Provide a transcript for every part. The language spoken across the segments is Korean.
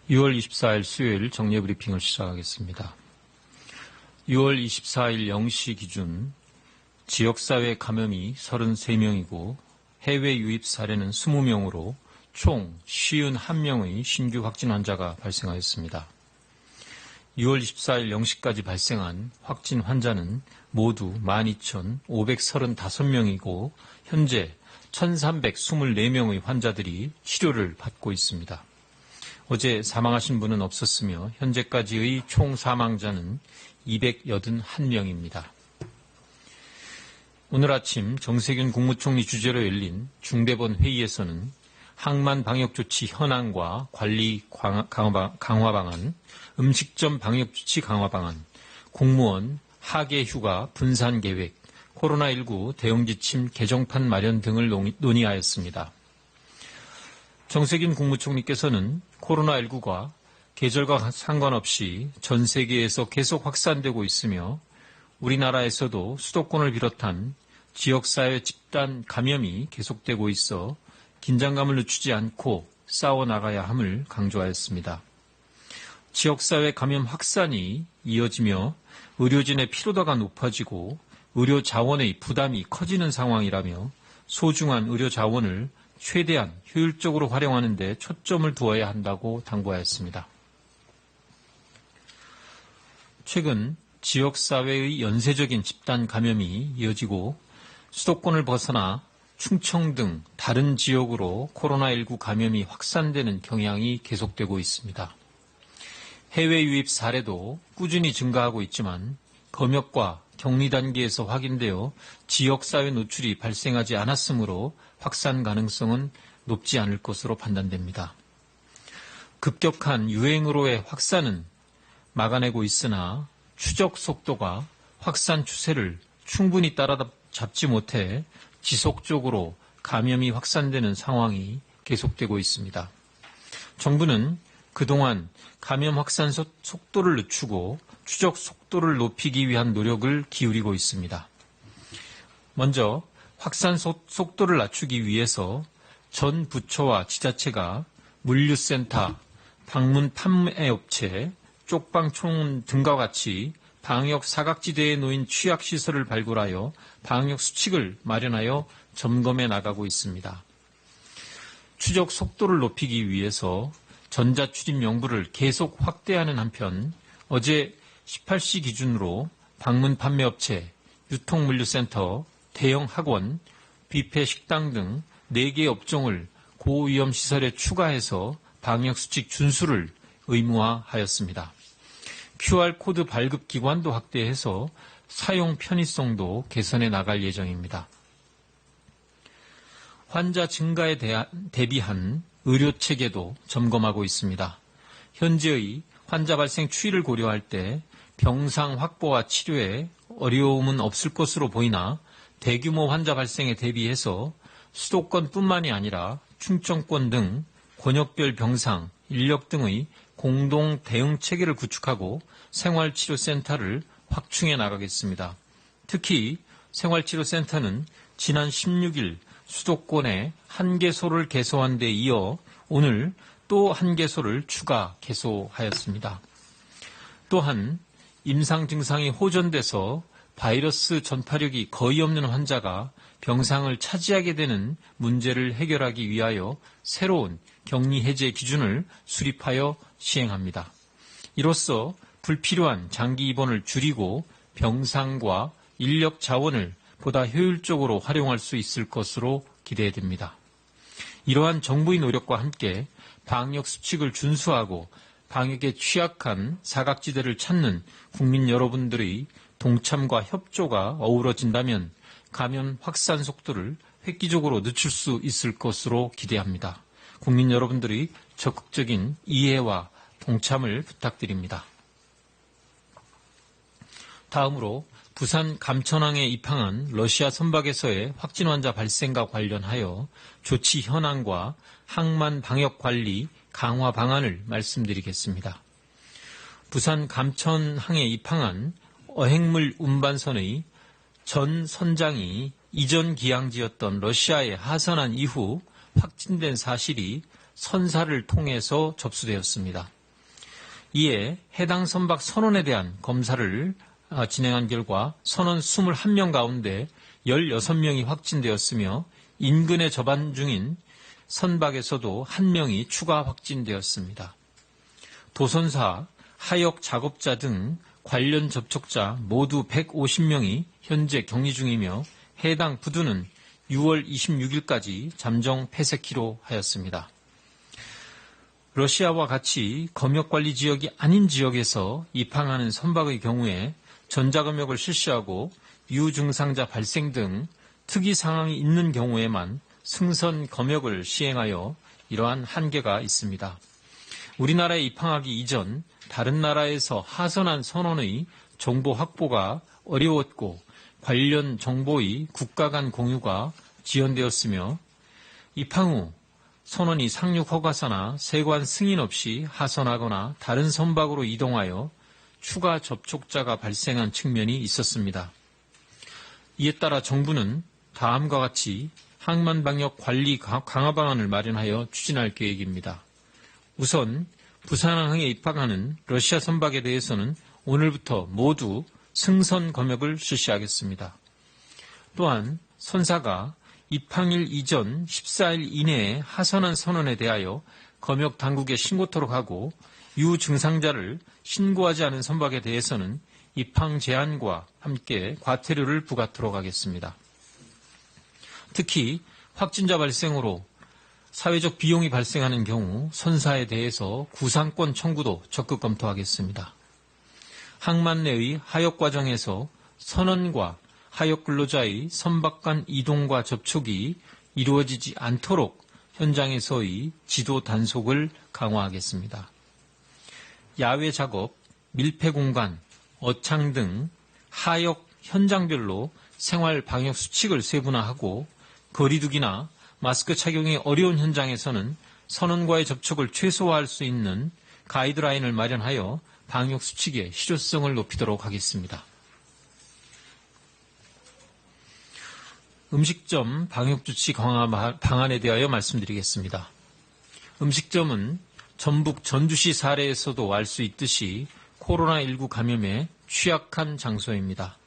6월 24일 수요일 정례 브리핑을 시작하겠습니다. 6월 24일 0시 기준 지역사회 감염이 33명이고 해외 유입 사례는 20명으로 총 51명의 신규 확진 환자가 발생하였습니다. 6월 24일 0시까지 발생한 확진 환자는 모두 12,535명이고 현재 1,324명의 환자들이 치료를 받고 있습니다. 어제 사망하신 분은 없었으며 현재까지의 총 사망자는 281명입니다. 오늘 아침 정세균 국무총리 주재로 열린 중대본 회의에서는 항만 방역조치 현황과 관리 강화 방안, 음식점 방역조치 강화 방안, 공무원 하계 휴가 분산 계획, 코로나19 대응지침 개정판 마련 등을 논의하였습니다. 정세균 국무총리께서는 코로나19가 계절과 상관없이 전 세계에서 계속 확산되고 있으며 우리나라에서도 수도권을 비롯한 지역사회 집단 감염이 계속되고 있어 긴장감을 늦추지 않고 싸워나가야 함을 강조하였습니다. 지역사회 감염 확산이 이어지며 의료진의 피로도가 높아지고 의료 자원의 부담이 커지는 상황이라며 소중한 의료 자원을 최대한 효율적으로 활용하는 데 초점을 두어야 한다고 당부하였습니다. 최근 지역사회의 연쇄적인 집단 감염이 이어지고 수도권을 벗어나 충청 등 다른 지역으로 코로나19 감염이 확산되는 경향이 계속되고 있습니다. 해외 유입 사례도 꾸준히 증가하고 있지만 검역과 격리 단계에서 확인되어 지역사회 노출이 발생하지 않았으므로 확산 가능성은 높지 않을 것으로 판단됩니다. 급격한 유행으로의 확산은 막아내고 있으나 추적 속도가 확산 추세를 충분히 따라잡지 못해 지속적으로 감염이 확산되는 상황이 계속되고 있습니다. 정부는 그동안 감염 확산 속도를 늦추고 추적 속도를 높이기 위한 노력을 기울이고 있습니다. 먼저 확산 속도를 낮추기 위해서 전 부처와 지자체가 물류센터, 방문 판매업체, 쪽방촌 등과 같이 방역 사각지대에 놓인 취약시설을 발굴하여 방역 수칙을 마련하여 점검해 나가고 있습니다. 추적 속도를 높이기 위해서 전자출입 명부를 계속 확대하는 한편 어제 18시 기준으로 방문 판매업체, 유통물류센터, 대형 학원, 뷔페 식당 등 4개 업종을 고위험 시설에 추가해서 방역수칙 준수를 의무화하였습니다. QR코드 발급 기관도 확대해서 사용 편의성도 개선해 나갈 예정입니다. 환자 증가에 대비한 의료체계도 점검하고 있습니다. 현재의 환자 발생 추이를 고려할 때 병상 확보와 치료에 어려움은 없을 것으로 보이나 대규모 환자 발생에 대비해서 수도권뿐만이 아니라 충청권 등 권역별 병상, 인력 등의 공동 대응 체계를 구축하고 생활치료센터를 확충해 나가겠습니다. 특히 생활치료센터는 지난 16일 수도권에 1개소를 개소한 데 이어 오늘 또 1개소를 추가 개소하였습니다. 또한 임상 증상이 호전돼서 바이러스 전파력이 거의 없는 환자가 병상을 차지하게 되는 문제를 해결하기 위하여 새로운 격리 해제 기준을 수립하여 시행합니다. 이로써 불필요한 장기 입원을 줄이고 병상과 인력 자원을 보다 효율적으로 활용할 수 있을 것으로 기대됩니다. 이러한 정부의 노력과 함께 방역 수칙을 준수하고 방역에 취약한 사각지대를 찾는 국민 여러분들의 동참과 협조가 어우러진다면 감염 확산 속도를 획기적으로 늦출 수 있을 것으로 기대합니다. 국민 여러분들의 적극적인 이해와 동참을 부탁드립니다. 다음으로 부산 감천항에 입항한 러시아 선박에서의 확진 환자 발생과 관련하여 조치 현황과 항만 방역 관리 강화 방안을 말씀드리겠습니다. 부산 감천항에 입항한 어획물 운반선의 전 선장이 이전 기항지였던 러시아에 하선한 이후 확진된 사실이 선사를 통해서 접수되었습니다. 이에 해당 선박 선원에 대한 검사를 진행한 결과 선원 21명 가운데 16명이 확진되었으며 인근에 접안 중인 선박에서도 1명이 추가 확진되었습니다. 도선사, 하역 작업자 등 관련 접촉자 모두 150명이 현재 격리 중이며 해당 부두는 6월 26일까지 잠정 폐쇄키로 하였습니다. 러시아와 같이 검역관리 지역이 아닌 지역에서 입항하는 선박의 경우에 전자검역을 실시하고 유증상자 발생 등 특이 상황이 있는 경우에만 승선 검역을 시행하여 이러한 한계가 있습니다. 우리나라에 입항하기 이전 다른 나라에서 하선한 선원의 정보 확보가 어려웠고 관련 정보의 국가 간 공유가 지연되었으며 입항 후 선원이 상륙 허가서나 세관 승인 없이 하선하거나 다른 선박으로 이동하여 추가 접촉자가 발생한 측면이 있었습니다. 이에 따라 정부는 다음과 같이 항만방역 관리 강화 방안을 마련하여 추진할 계획입니다. 우선 부산항에 입항하는 러시아 선박에 대해서는 오늘부터 모두 승선 검역을 실시하겠습니다. 또한 선사가 입항일 이전 14일 이내에 하선한 선원에 대하여 검역 당국에 신고토록 하고 유증상자를 신고하지 않은 선박에 대해서는 입항 제한과 함께 과태료를 부과토록 하겠습니다. 특히 확진자 발생으로 사회적 비용이 발생하는 경우 선사에 대해서 구상권 청구도 적극 검토하겠습니다. 항만 내의 하역 과정에서 선원과 하역 근로자의 선박 간 이동과 접촉이 이루어지지 않도록 현장에서의 지도 단속을 강화하겠습니다. 야외 작업, 밀폐 공간, 어창 등 하역 현장별로 생활 방역 수칙을 세분화하고 거리두기나 마스크 착용이 어려운 현장에서는 선원과의 접촉을 최소화할 수 있는 가이드라인을 마련하여 방역 수칙의 실효성을 높이도록 하겠습니다. 음식점 방역조치 강화 방안에 대하여 말씀드리겠습니다. 음식점은 전북 전주시 사례에서도 알 수 있듯이 코로나19 감염에 취약한 장소입니다.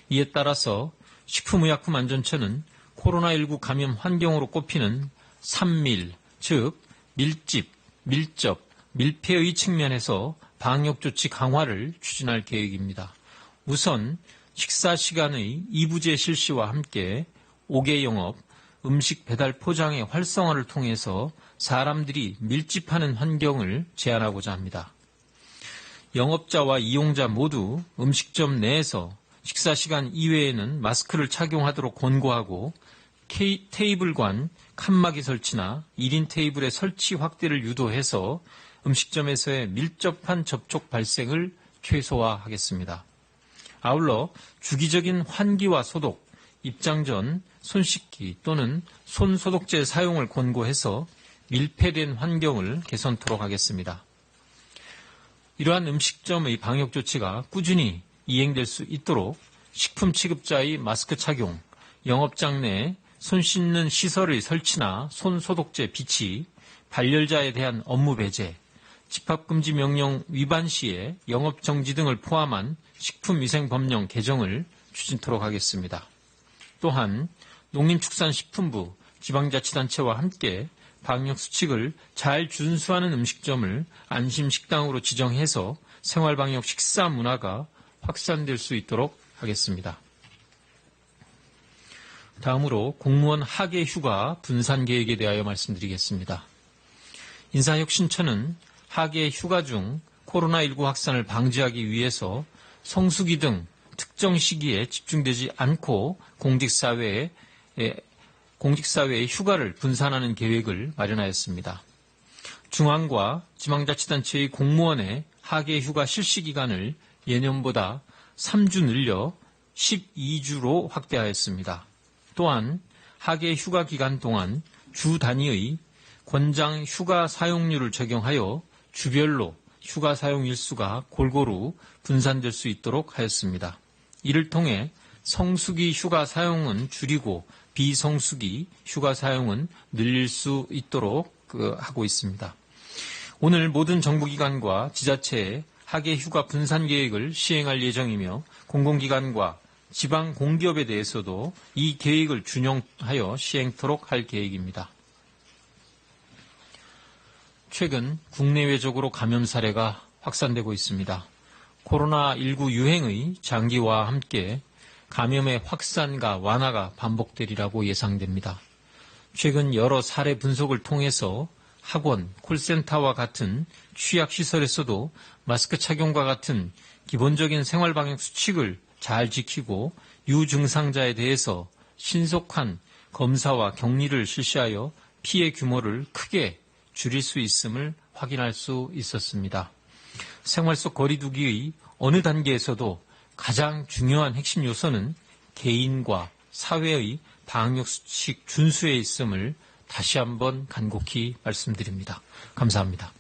이에 따라서 식품의약품안전처는 코로나19 감염 환경으로 꼽히는 산밀, 즉 밀집, 밀접, 밀폐의 측면에서 방역조치 강화를 추진할 계획입니다. 우선 식사 시간의 2부제 실시와 함께 5개 영업, 음식 배달 포장의 활성화를 통해서 사람들이 밀집하는 환경을 제한하고자 합니다. 영업자와 이용자 모두 음식점 내에서 식사 시간 이외에는 마스크를 착용하도록 권고하고 테이블 간 칸막이 설치나 1인 테이블의 설치 확대를 유도해서 음식점에서의 밀접한 접촉 발생을 최소화하겠습니다. 아울러 주기적인 환기와 소독, 입장 전 손 씻기 또는 손 소독제 사용을 권고해서 밀폐된 환경을 개선토록 하겠습니다. 이러한 음식점의 방역 조치가 꾸준히 이행될 수 있도록 식품 취급자의 마스크 착용, 영업장 내 손 씻는 시설의 설치나 손 소독제 비치, 발열자에 대한 업무 배제, 집합금지 명령 위반 시에 영업 정지 등을 포함한 식품위생법령 개정을 추진토록 하겠습니다. 또한 농림축산식품부, 지방자치단체와 함께 방역수칙을 잘 준수하는 음식점을 안심식당으로 지정해서 생활방역 식사 문화가 확산될 수 있도록 하겠습니다. 다음으로 공무원 하계 휴가 분산 계획에 대하여 말씀드리겠습니다. 인사혁신처는 하계 휴가 중 코로나19 확산을 방지하기 위해서 성수기 등 특정 시기에 집중되지 않고 공직사회의 휴가를 분산하는 계획을 마련하였습니다. 중앙과 지방자치단체의 공무원의 하계 휴가 실시 기간을 예년보다 3주 늘려 12주로 확대하였습니다. 또한 하계 휴가 기간 동안 주 단위의 권장 휴가 사용률을 적용하여 주별로 휴가 사용 일수가 골고루 분산될 수 있도록 하였습니다. 이를 통해 성수기 휴가 사용은 줄이고 비성수기 휴가 사용은 늘릴 수 있도록 하고 있습니다. 오늘 모든 정부기관과 지자체의 학예 휴가 분산 계획을 시행할 예정이며 공공기관과 지방 공기업에 대해서도 이 계획을 준용하여 시행토록 할 계획입니다. 최근 국내외적으로 감염 사례가 확산되고 있습니다. 코로나19 유행의 장기화와 함께 감염의 확산과 완화가 반복되리라고 예상됩니다. 최근 여러 사례 분석을 통해서 학원, 콜센터와 같은 취약시설에서도 마스크 착용과 같은 기본적인 생활방역 수칙을 잘 지키고 유증상자에 대해서 신속한 검사와 격리를 실시하여 피해 규모를 크게 줄일 수 있음을 확인할 수 있었습니다. 생활 속 거리 두기의 어느 단계에서도 가장 중요한 핵심 요소는 개인과 사회의 방역 수칙 준수에 있음을 다시 한번 간곡히 말씀드립니다. 감사합니다.